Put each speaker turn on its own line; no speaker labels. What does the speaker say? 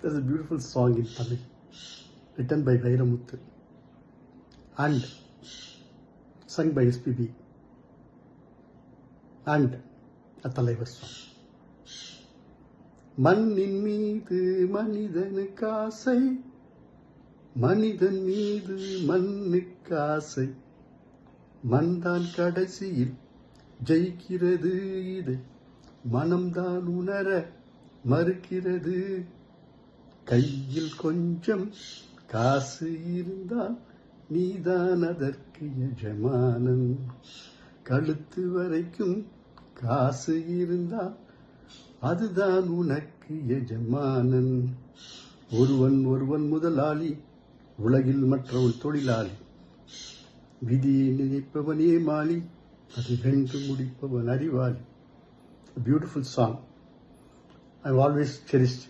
There's a beautiful song in Tamil written by Vairamuthu and sung by SPB and a Thalaivar song. மண்ணின் மீது மனிதனுக்கு ஆசை, மனிதன் மீது மண்ணுக்கு ஆசை, மண்தான் கடைசியில் ஜெயிக்கிறது, இதை மனம்தான் உணர மறுக்கிறது. கையில் கொஞ்சம் காசு இருந்தால் நீதான் அதற்கு எஜமானன், கழுத்து வரைக்கும் காசு இருந்தால் அதுதான் உனக்கு எஜமானன். ஒருவன் முதலாளி, உலகில் மற்றவன் தொழிலாளி, விதியை நினைப்பவனே மாளி, அதை வென்று முடிப்பவன் அறிவாளி. A beautiful song. I've always cherished